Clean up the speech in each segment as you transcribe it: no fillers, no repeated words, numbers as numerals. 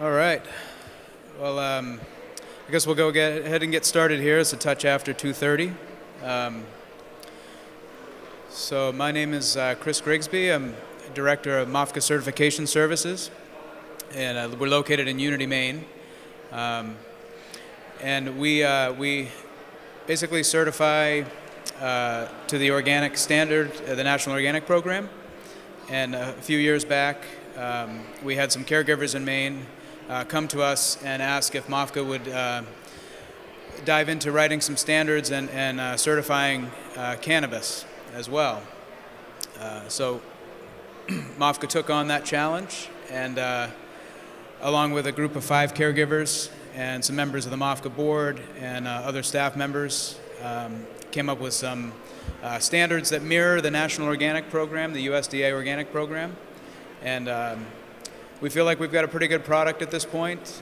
All right. Well, I guess we'll go ahead and get started here. It's a touch after 2:30. So my name is Chris Grigsby. I'm Director of MOFGA Certification Services, and we're located in Unity, Maine. And we basically certify to the organic standard, the National Organic Program. And a few years back, we had some caregivers in Maine come to us and ask if MOFGA would dive into writing some standards and certifying cannabis as well. So MOFGA took on that challenge, and along with a group of 5 caregivers and some members of the MOFGA board and other staff members, came up with some standards that mirror the National Organic Program, the USDA Organic Program. And we feel like we've got a pretty good product at this point.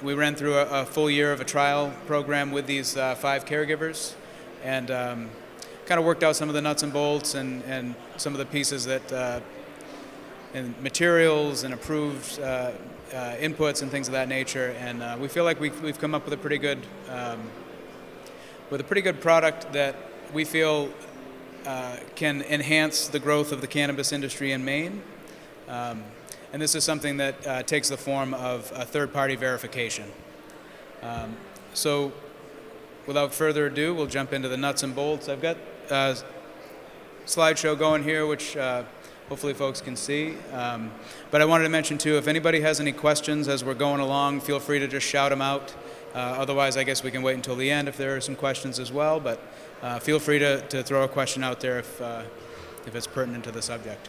We ran through a full year of a trial program with these 5 caregivers, and kind of worked out some of the nuts and bolts and some of the pieces that and materials and approved inputs and things of that nature. And we feel like we've come up with a pretty good product that we feel can enhance the growth of the cannabis industry in Maine. And this is something that takes the form of a third-party verification. So without further ado, we'll jump into the nuts and bolts. I've got a slideshow going here, which hopefully folks can see. But I wanted to mention, too, if anybody has any questions as we're going along, feel free to just shout them out. Otherwise, I guess we can wait until the end if there are some questions as well. But feel free to throw a question out there if it's pertinent to the subject.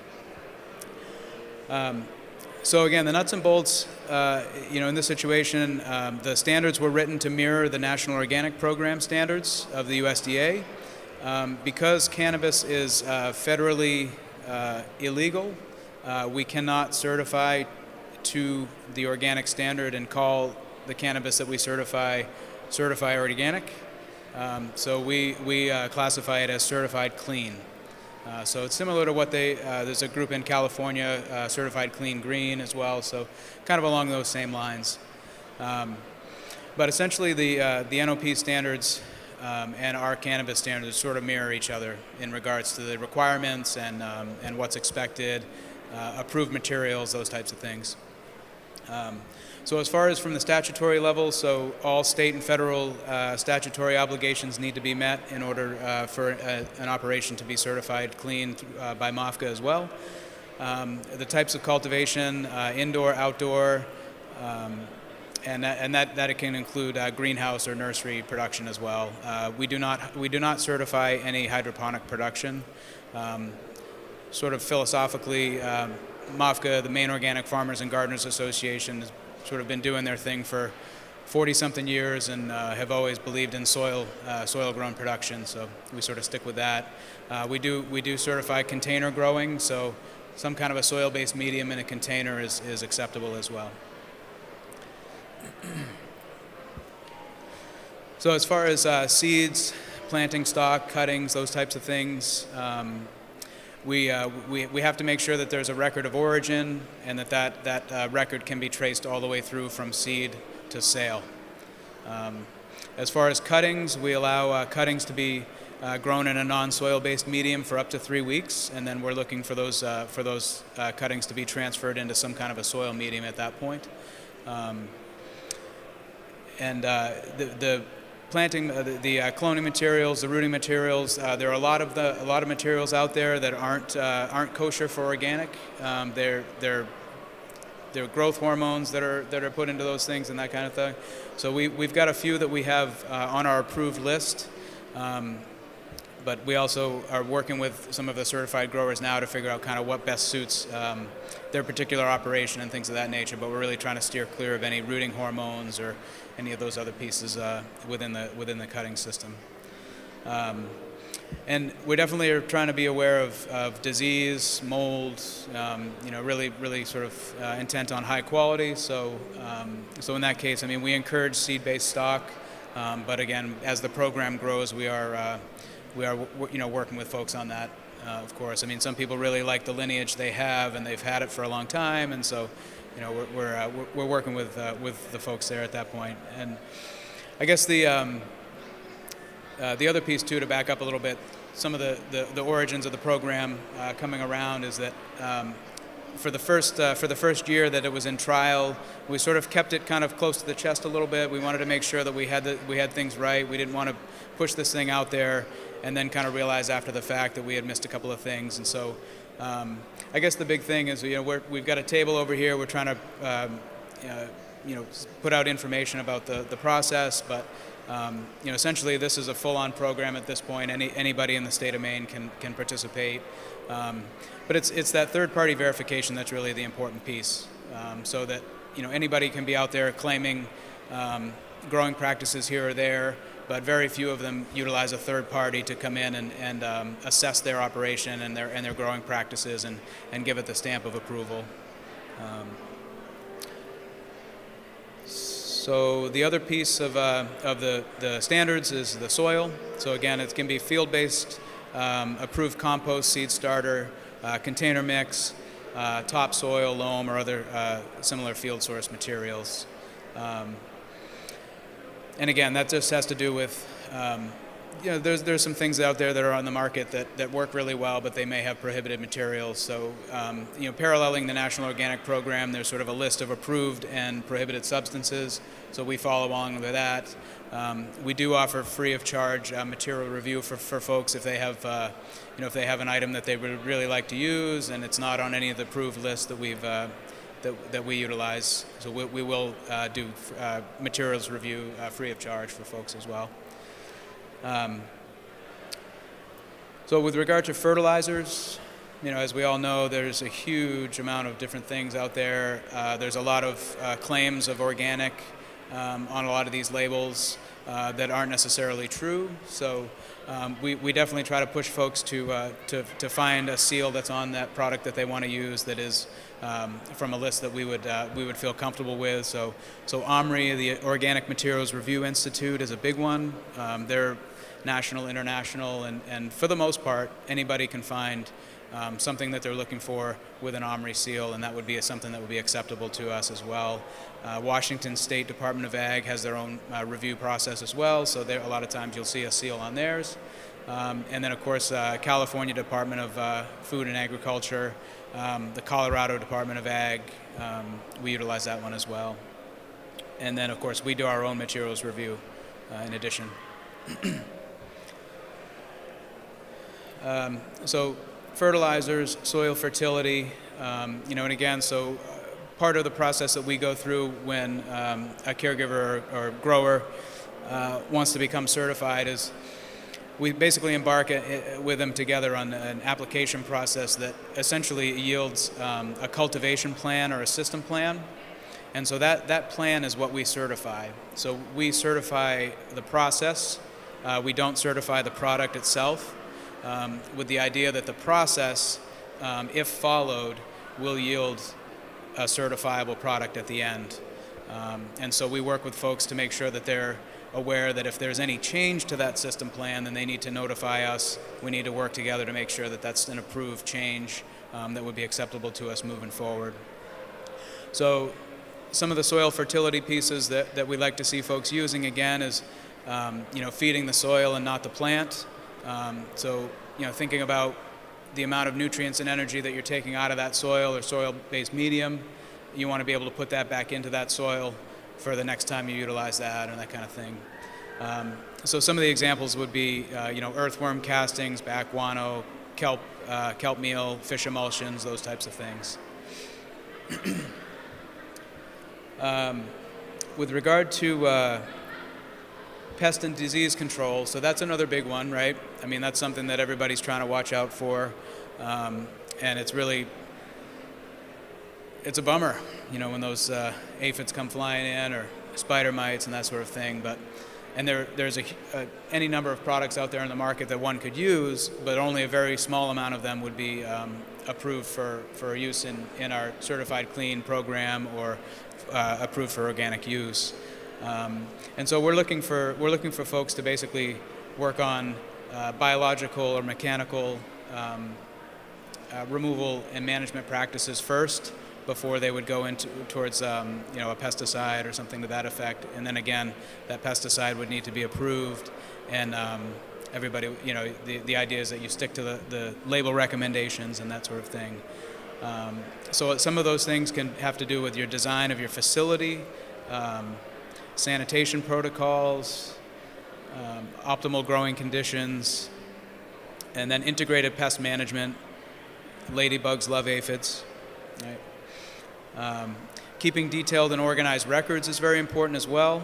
So again, the nuts and bolts, in this situation, the standards were written to mirror the National Organic Program standards of the USDA. Because cannabis is federally illegal, we cannot certify to the organic standard and call the cannabis that we certify organic. So we classify it as certified clean. So it's similar to what there's a group in California, Certified Clean Green as well, so kind of along those same lines. But essentially the NOP standards and our cannabis standards sort of mirror each other in regards to the requirements and what's expected, approved materials, those types of things. So as far as from the statutory level, so all state and federal statutory obligations need to be met in order for an operation to be certified clean by MOFGA as well. The types of cultivation, indoor, outdoor, and that it can include greenhouse or nursery production as well. We do not certify any hydroponic production. Sort of philosophically, MOFGA, the Maine Organic Farmers and Gardeners Association, has sort of been doing their thing for 40-something years and have always believed in soil-grown production. So we sort of stick with that. We do certify container growing, so some kind of a soil-based medium in a container is acceptable as well. So as far as seeds, planting stock, cuttings, those types of things, we have to make sure that there's a record of origin and that record can be traced all the way through from seed to sale. As far as cuttings, we allow cuttings to be grown in a non-soil-based medium for up to 3 weeks, and then we're looking for those cuttings to be transferred into some kind of a soil medium at that point. The planting, the cloning materials, the rooting materials. There are a lot of materials out there that aren't kosher for organic. They're growth hormones that are put into those things and that kind of thing. So we've got a few that we have on our approved list. But we also are working with some of the certified growers now to figure out kind of what best suits their particular operation and things of that nature. But we're really trying to steer clear of any rooting hormones or any of those other pieces within the cutting system. And we definitely are trying to be aware of disease, mold, really sort of intent on high quality. So in that case, I mean, we encourage seed-based stock, but again, as the program grows, we are working with folks on that. Of course, I mean, some people really like the lineage they have, and they've had it for a long time, and so we're working with the folks there at that point. And I guess the other piece too, to back up a little bit, some of the origins of the program coming around is that for the first year that it was in trial, we sort of kept it kind of close to the chest a little bit. We wanted to make sure that we had things right. We didn't want to push this thing out there and then kind of realize after the fact that we had missed a couple of things. And so I guess the big thing is, we've got a table over here. We're trying to put out information about the process, but essentially this is a full-on program at this point. Anybody in the state of Maine can participate. But it's that third-party verification that's really the important piece, so that anybody can be out there claiming growing practices here or there, but very few of them utilize a third party to come in and assess their operation and their growing practices and give it the stamp of approval. So the other piece of the standards is the soil. So again, it can be field-based, approved compost, seed starter, container mix, topsoil, loam, or other similar field source materials. And again, that just has to do with, there's some things out there that are on the market that work really well, but they may have prohibited materials. So, paralleling the National Organic Program, there's sort of a list of approved and prohibited substances. So we follow along with that. We do offer free of charge material review for folks if they have, if they have an item that they would really like to use and it's not on any of the approved lists that we've that we utilize. So we will do materials review free of charge for folks as well. So with regard to fertilizers, as we all know, there's a huge amount of different things out there. There's a lot of claims of organic on a lot of these labels that aren't necessarily true. So we definitely try to push folks to find a seal that's on that product that they want to use that is from a list that we would feel comfortable with. So OMRI, the Organic Materials Review Institute, is a big one. They're national, international, and for the most part, anybody can find something that they're looking for with an OMRI seal, and that would be something that would be acceptable to us as well. Washington State Department of Ag has their own review process as well, so a lot of times you'll see a seal on theirs. And then, of course, California Department of Food and Agriculture, the Colorado Department of Ag, we utilize that one as well. And then, of course, we do our own materials review in addition. So fertilizers, soil fertility, and again, so part of the process that we go through when a caregiver or grower wants to become certified is we basically embark with them together on an application process that essentially yields a cultivation plan or a system plan. And so that plan is what we certify. So we certify the process. We don't certify the product itself, with the idea that the process, if followed, will yield a certifiable product at the end. And so we work with folks to make sure that they're aware that if there's any change to that system plan, then they need to notify us. We need to work together to make sure that that's an approved change that would be acceptable to us moving forward. So some of the soil fertility pieces that we like to see folks using, again, is feeding the soil and not the plant. So thinking about the amount of nutrients and energy that you're taking out of that soil or soil-based medium, you want to be able to put that back into that soil for the next time you utilize that and that kind of thing. So some of the examples would be, earthworm castings, back guano, kelp meal, fish emulsions, those types of things. With regard to pest and disease control, so that's another big one, right? I mean, that's something that everybody's trying to watch out for, and it's a bummer, when those aphids come flying in, or spider mites and that sort of thing. And there's any number of products out there in the market that one could use, but only a very small amount of them would be approved for use in our certified clean program or approved for organic use. And so we're looking for folks to basically work on biological or mechanical removal and management practices first, before they would go towards a pesticide or something to that effect. And then again, that pesticide would need to be approved, and everybody, the idea is that you stick to the label recommendations and that sort of thing. So some of those things can have to do with your design of your facility, sanitation protocols, optimal growing conditions, and then integrated pest management. Ladybugs love aphids. Right? Keeping detailed and organized records is very important as well.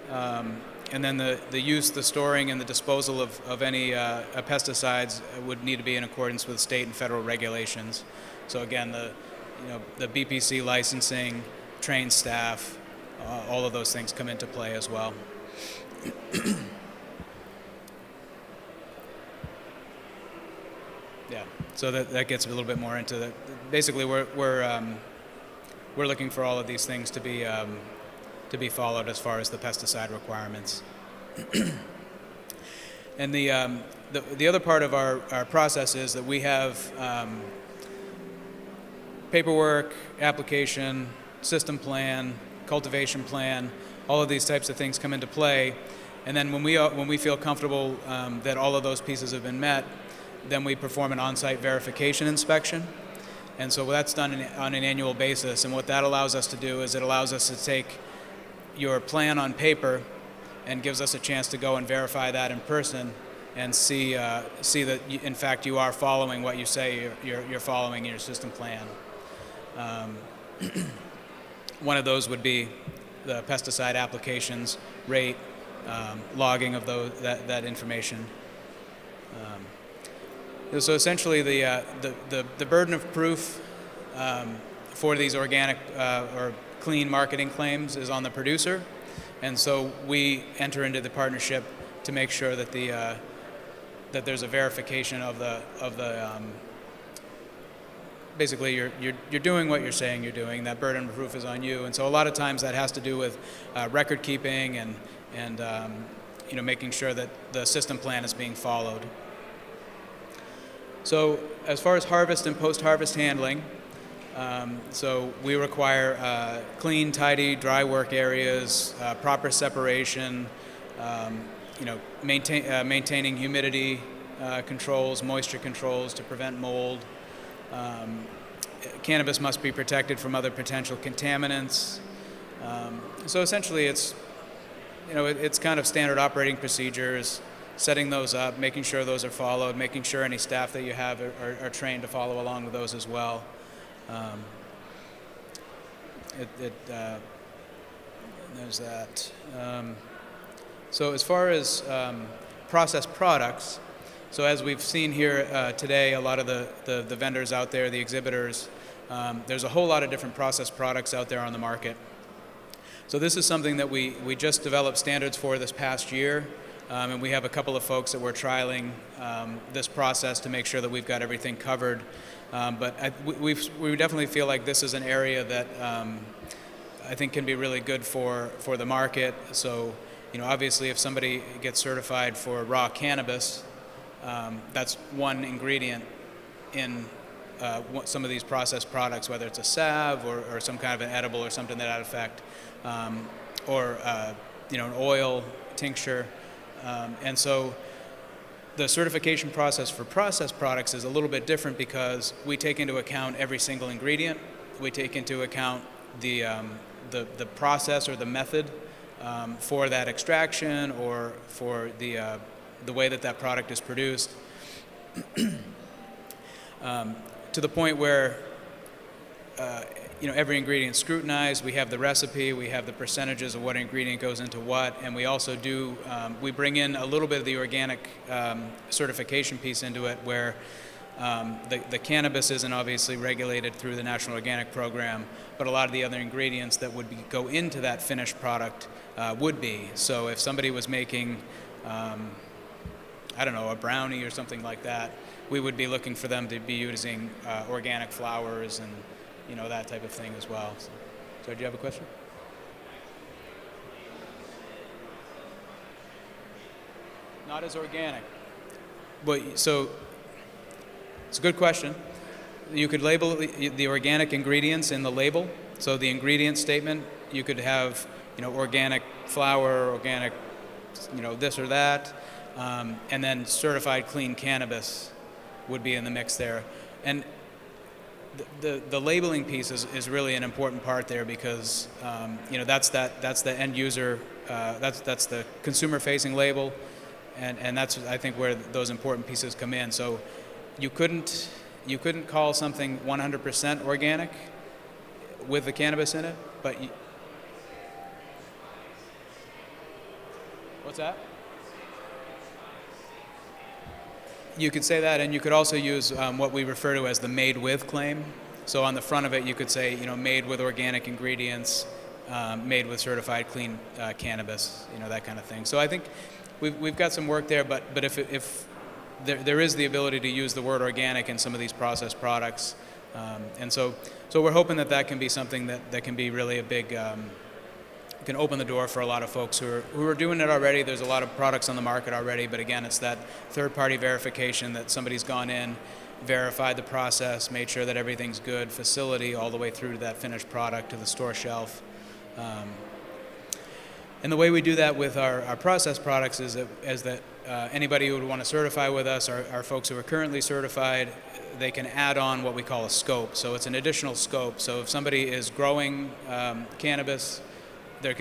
And then the use, the storing, and the disposal of any pesticides would need to be in accordance with state and federal regulations. So again, the BPC licensing, trained staff, all of those things come into play as well. Yeah, so that gets a little bit more into the. Basically, we're looking for all of these things to be followed as far as the pesticide requirements. And the other part of our process is that we have paperwork, application, system plan, cultivation plan, all of these types of things come into play. And then when we feel comfortable that all of those pieces have been met, then we perform an on-site verification inspection. And so that's done on an annual basis. And what that allows us to do is it allows us to take your plan on paper and gives us a chance to go and verify that in person and see that in fact you are following what you say you're following in your system plan. One of those would be the pesticide applications rate, logging of that information. So essentially, the burden of proof for these organic or clean marketing claims is on the producer, and so we enter into the partnership to make sure that that there's a verification of the basically you're doing what you're saying you're doing. That burden of proof is on you, and so a lot of times that has to do with record keeping and making sure that the system plan is being followed. So as far as harvest and post-harvest handling, so we require clean, tidy, dry work areas, proper separation, maintaining humidity controls, moisture controls to prevent mold. Cannabis must be protected from other potential contaminants. So essentially it's kind of standard operating procedures, setting those up, making sure those are followed, making sure any staff that you have are trained to follow along with those as well. There's that. So as far as processed products, so as we've seen here today, a lot of the vendors out there, the exhibitors, there's a whole lot of different processed products out there on the market. So this is something that we just developed standards for this past year. And we have a couple of folks that we're trialing this process to make sure that we've got everything covered. But we definitely feel like this is an area that I think can be really good for the market. So, obviously if somebody gets certified for raw cannabis, that's one ingredient in some of these processed products, whether it's a salve or some kind of an edible or something to that effect, or an oil, tincture. And so the certification process for processed products is a little bit different because we take into account every single ingredient. We take into account the process or the method for that extraction or for the way that product is produced, to the point where every ingredient is scrutinized. We have the recipe, we have the percentages of what ingredient goes into what, and we also do, we bring in a little bit of the organic certification piece into it, where the cannabis isn't obviously regulated through the National Organic Program, but a lot of the other ingredients that would go into that finished product would be. So if somebody was making, a brownie or something like that, we would be looking for them to be using organic flours and that type of thing as well. So do you have a question? Not as organic. But so it's a good question. You could label the organic ingredients in the label. So the ingredient statement, you could have, organic flower, organic, this or that, and then certified clean cannabis would be in the mix there. And the labeling piece is really an important part there because, that's the end user, that's the consumer-facing label, and that's, I think, where those important pieces come in. So you couldn't call something 100% organic with the cannabis in it, but what's that? You could say that, and you could also use what we refer to as the made with claim. So on the front of it, you could say, made with organic ingredients, made with certified clean cannabis, that kind of thing. So I think we've got some work there, but if there is the ability to use the word organic in some of these processed products, and so we're hoping that can be something that can be really a big, can open the door for a lot of folks who are doing it already. There's a lot of products on the market already, but again, it's that third-party verification that somebody's gone in, verified the process, made sure that everything's good, facility all the way through to that finished product to the store shelf. And the way we do that with our processed products is that anybody who would want to certify with us, our folks who are currently certified, they can add on what we call a scope. So it's an additional scope. So if somebody is growing cannabis, they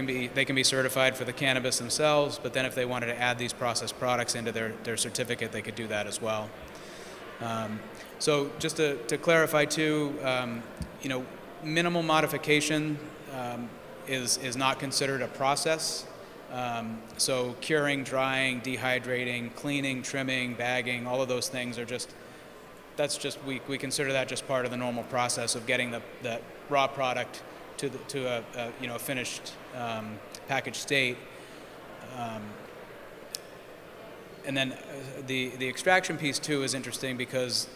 can be certified for the cannabis themselves, but then if they wanted to add these processed products into their certificate, they could do that as well. So just to clarify too, minimal modification is not considered a process. So curing, drying, dehydrating, cleaning, trimming, bagging, all of those things are we consider that just part of the normal process of getting the raw product to a finished packaged state. And then the extraction piece too is interesting because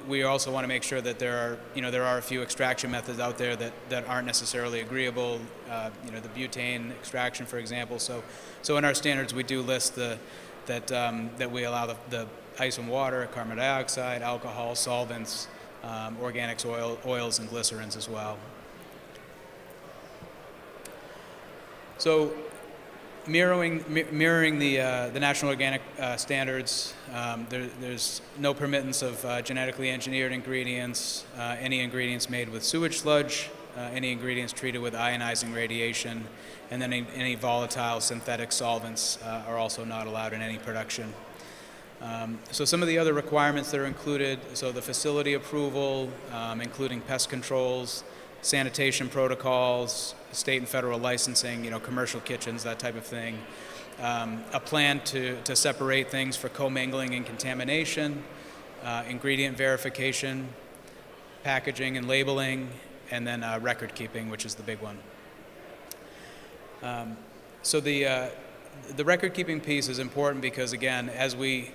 we also want to make sure that there are a few extraction methods out there that aren't necessarily agreeable. The butane extraction, for example. So in our standards we do list that we allow the ice and water, carbon dioxide, alcohol, solvents, organics, oils, and glycerins as well. So mirroring the national organic standards, there's no permittance of genetically engineered ingredients, any ingredients made with sewage sludge, any ingredients treated with ionizing radiation, and then any volatile synthetic solvents are also not allowed in any production. So some of the other requirements that are included, so the facility approval, including pest controls, sanitation protocols, state and federal licensing, commercial kitchens, that type of thing. A plan to separate things for commingling and contamination, ingredient verification, packaging and labeling, and then record keeping, which is the big one. So the record keeping piece is important because, again,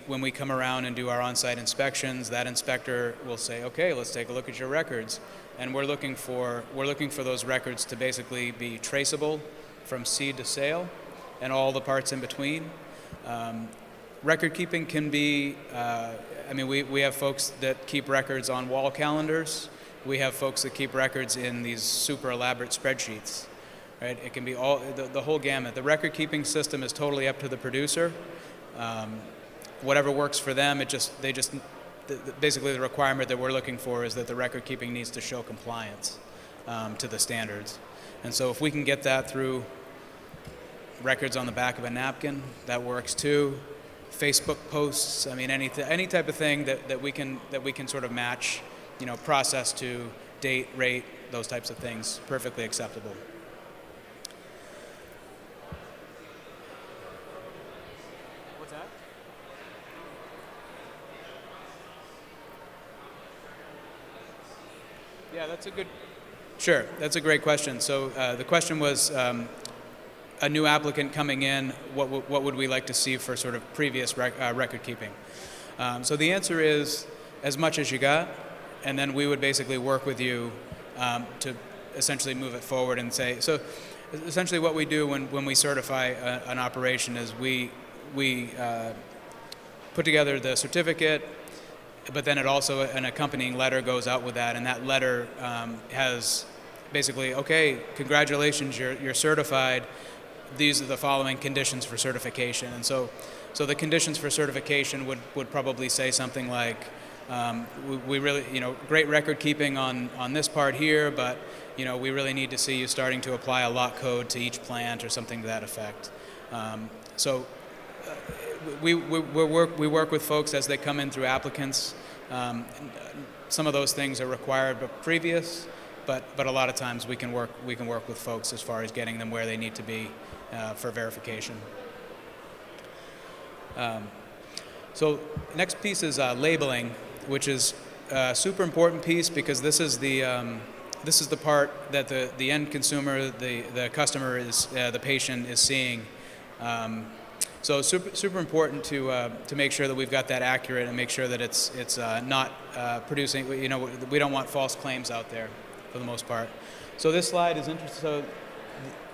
when we come around and do our on-site inspections, that inspector will say, okay, let's take a look at your records. And we're looking for those records to basically be traceable from seed to sale and all the parts in between. Record keeping can be, we have folks that keep records on wall calendars. We have folks that keep records in these super elaborate spreadsheets. Right? It can be all the whole gamut. The record keeping system is totally up to the producer. Whatever works for them, basically the requirement that we're looking for is that the record keeping needs to show compliance to the standards. And so if we can get that through records on the back of a napkin, that works too. Facebook posts, any type of thing that we can sort of match, process to date, rate, those types of things, perfectly acceptable. What's that? Yeah, that's a great question. So the question was, a new applicant coming in, what would we like to see for sort of previous record keeping? So the answer is as much as you got, and then we would basically work with you to essentially move it forward and say, so essentially what we do when we certify an operation is we put together the certificate, but then it also, an accompanying letter goes out with that, and that letter has basically, okay, congratulations, you're certified. These are the following conditions for certification. And so the conditions for certification would probably say something like, we really, great record keeping on this part here, but we really need to see you starting to apply a lot code to each plant or something to that effect. We work with folks as they come in through applicants. Some of those things are required but previous, but a lot of times we can work with folks as far as getting them where they need to be for verification. So next piece is labeling, which is a super important piece because this is the part that the end consumer, the customer is the patient is seeing. So super important to make sure that we've got that accurate and make sure that it's not producing. We don't want false claims out there for the most part. So this slide is interesting. So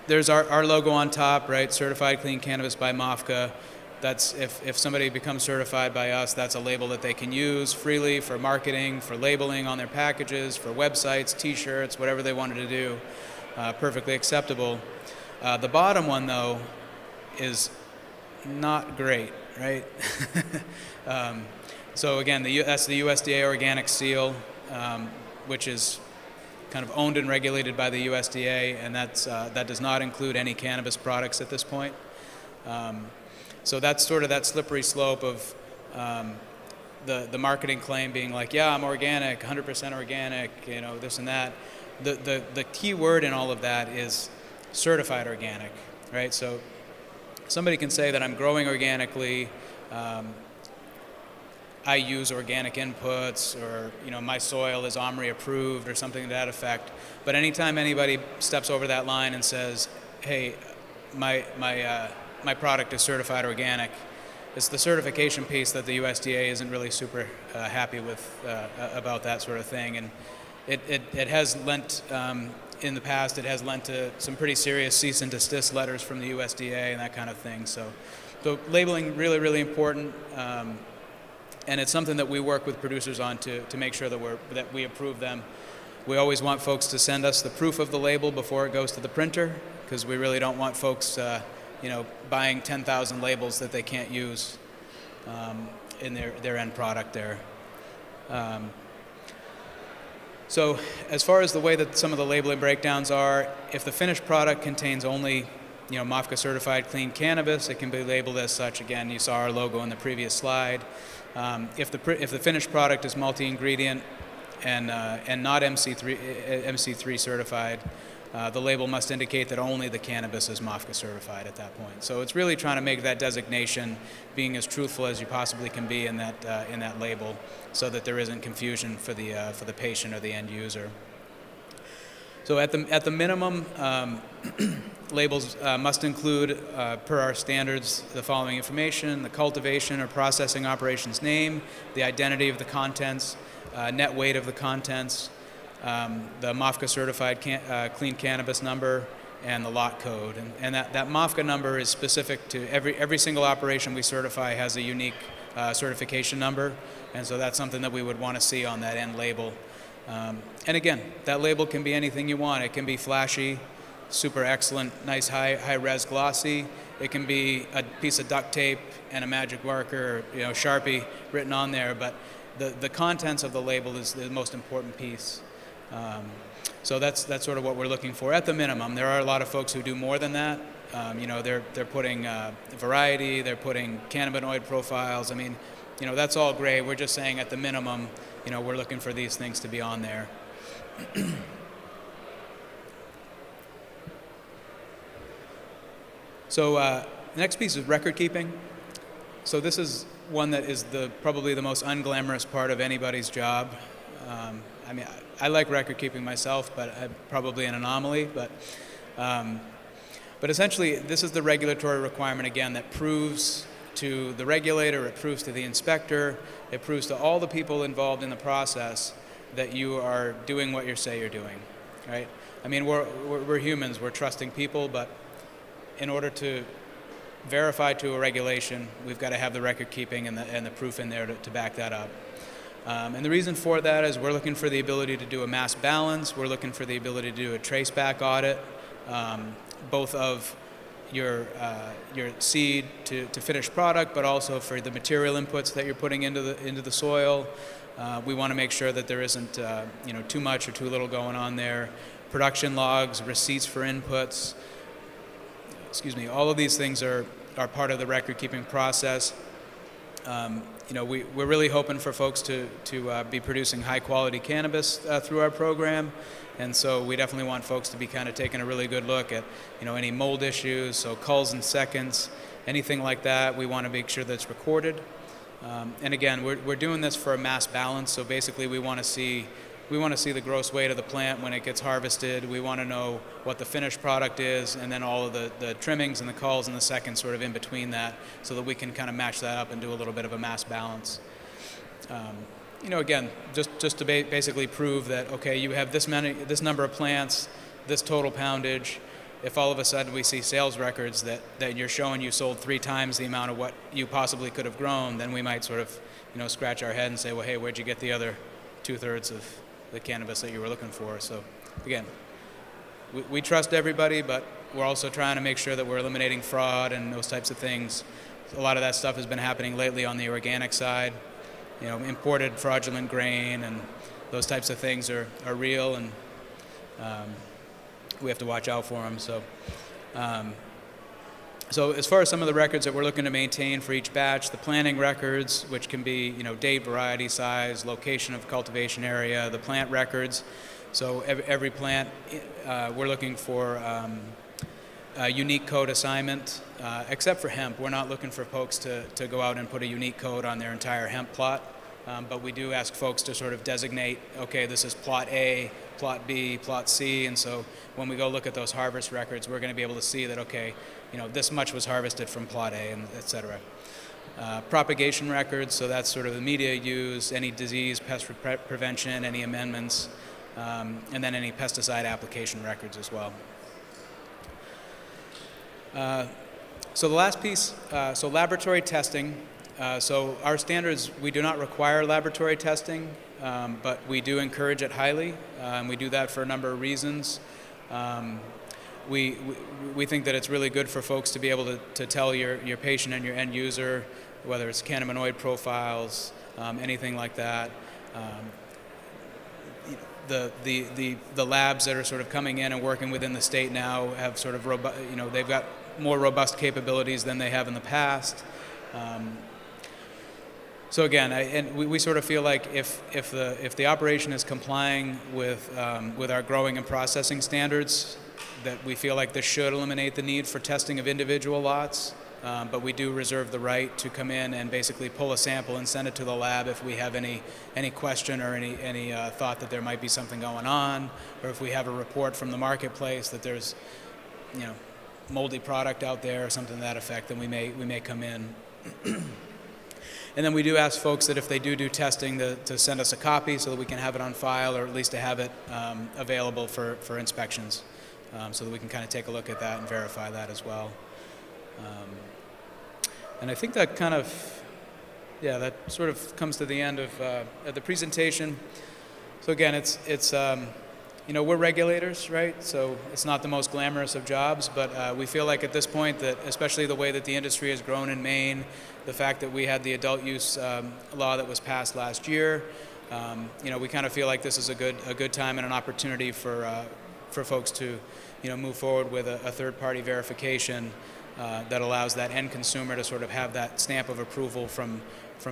there's our logo on top, right? Certified Clean Cannabis by MOFGA. That's if somebody becomes certified by us, that's a label that they can use freely for marketing, for labeling on their packages, for websites, T-shirts, whatever they wanted to do. Perfectly acceptable. The bottom one though is not great, right? So again, that's the USDA organic seal, which is kind of owned and regulated by the USDA, and that does not include any cannabis products at this point. So that's sort of that slippery slope of the marketing claim being like, yeah, I'm organic, 100% organic, this and that. The key word in all of that is certified organic, right? So somebody can say that I'm growing organically, I use organic inputs, or my soil is OMRI approved or something to that effect. But anytime anybody steps over that line and says, hey, my product is certified organic, it's the certification piece that the USDA isn't really super happy with about that sort of thing. And it has lent, in the past, it has lent to some pretty serious cease and desist letters from the USDA and that kind of thing. So labeling really, really important. And it's something that we work with producers on to make sure that we approve them. We always want folks to send us the proof of the label before it goes to the printer, because we really don't want folks buying 10,000 labels that they can't use in their end product there. So as far as the way that some of the labeling breakdowns are, if the finished product contains only MOFGA certified clean cannabis, it can be labeled as such. Again, you saw our logo in the previous slide. If the finished product is multi-ingredient and not MC3 certified, the label must indicate that only the cannabis is MOFGA certified at that point. So it's really trying to make that designation being as truthful as you possibly can be in that label, so that there isn't confusion for the patient or the end user. So at the minimum, labels must include, per our standards, the following information: the cultivation or processing operations name, the identity of the contents, net weight of the contents, the MOFGA certified clean cannabis number, and the lot code. And that MOFGA number is specific to every single operation we certify has a unique certification number, and so that's something that we would want to see on that end label. And again, that label can be anything you want. It can be flashy, super excellent, nice high-res glossy. It can be a piece of duct tape and a magic marker, or, Sharpie written on there, but the contents of the label is the most important piece. So that's sort of what we're looking for at the minimum. There are a lot of folks who do more than that. They're putting variety, they're putting cannabinoid profiles. I mean, that's all great. We're just saying at the minimum, we're looking for these things to be on there. So the next piece is record keeping. So this is one that is probably the most unglamorous part of anybody's job. I mean, I like record keeping myself, but I'm probably an anomaly. But essentially, this is the regulatory requirement, again, that proves to the regulator, it proves to the inspector, it proves to all the people involved in the process that you are doing what you say you're doing, right? I mean, we're humans, we're trusting people, but in order to verify to a regulation, we've got to have the record keeping and the proof in there to back that up. And the reason for that is we're looking for the ability to do a mass balance. We're looking for the ability to do a traceback audit, both of your seed to finished product, but also for the material inputs that you're putting into the soil. We want to make sure that there isn't too much or too little going on there. Production logs, receipts for inputs. All of these things are part of the record-keeping process. We're really hoping for folks to be producing high-quality cannabis through our program, and so we definitely want folks to be kind of taking a really good look at any mold issues, so culls and seconds, anything like that. We want to make sure that's recorded. And again, we're doing this for a mass balance, so basically we want to see the gross weight of the plant when it gets harvested. We want to know what the finished product is, and then all of the trimmings and the culls and the seconds sort of in between that, so that we can kind of match that up and do a little bit of a mass balance. Again, just to basically prove that, okay, you have this number of plants, this total poundage. If all of a sudden we see sales records that you're showing you sold 3 times the amount of what you possibly could have grown, then we might sort of scratch our head and say, well, hey, where'd you get the other 2/3 of the cannabis that you were looking for? So again, we trust everybody, but we're also trying to make sure that we're eliminating fraud and those types of things. A lot of that stuff has been happening lately on the organic side. Imported fraudulent grain and those types of things are real, and we have to watch out for them. So as far as some of the records that we're looking to maintain for each batch, the planting records, which can be date, variety, size, location of cultivation area, the plant records. So every plant, we're looking for a unique code assignment, except for hemp. We're not looking for folks to go out and put a unique code on their entire hemp plot, but we do ask folks to sort of designate, okay, this is plot A, plot B, plot C, and so when we go look at those harvest records, we're going to be able to see that, okay, this much was harvested from plot A, and et cetera. Propagation records, so that's sort of the media use, any disease, pest prevention, any amendments, and then any pesticide application records as well. So the last piece, so laboratory testing. So our standards, we do not require laboratory testing, but we do encourage it highly, and we do that for a number of reasons. We think that it's really good for folks to be able to tell your patient and your end user, whether it's cannabinoid profiles, anything like that. The labs that are sort of coming in and working within the state now have sort of they've got more robust capabilities than they have in the past. So again, we sort of feel like if the operation is complying with our growing and processing standards, that we feel like this should eliminate the need for testing of individual lots. But we do reserve the right to come in and basically pull a sample and send it to the lab if we have any question or any thought that there might be something going on, or if we have a report from the marketplace that there's moldy product out there or something to that effect, then we may come in. And then we do ask folks that if they do testing to send us a copy so that we can have it on file, or at least to have it available for inspections, so that we can kind of take a look at that and verify that as well. And I think that kind of, that sort of comes to the end of the presentation. So again, it's we're regulators, right? So it's not the most glamorous of jobs, but we feel like at this point that, especially the way that the industry has grown in Maine, the fact that we had the adult use law that was passed last year, we kind of feel like this is a good time and an opportunity for folks to move forward with a third-party verification that allows that end consumer to sort of have that stamp of approval from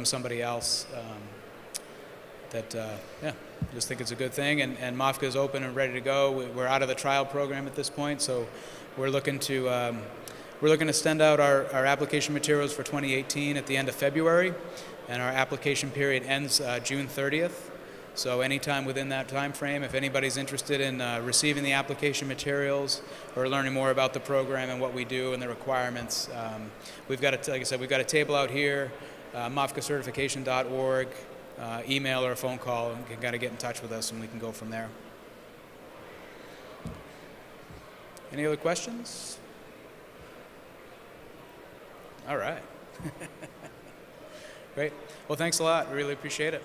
somebody else. Just think it's a good thing, and MOFGA is open and ready to go. We're out of the trial program at this point, so we're looking to send out our application materials for 2018 at the end of February, and our application period ends June 30th. So anytime within that time frame, if anybody's interested in receiving the application materials or learning more about the program and what we do and the requirements, we've got like I said, we've got a table out here, mofgacertification.org, email or a phone call, and you can kind of get in touch with us and we can go from there. Any other questions? All right. Great. Well, thanks a lot. Really appreciate it.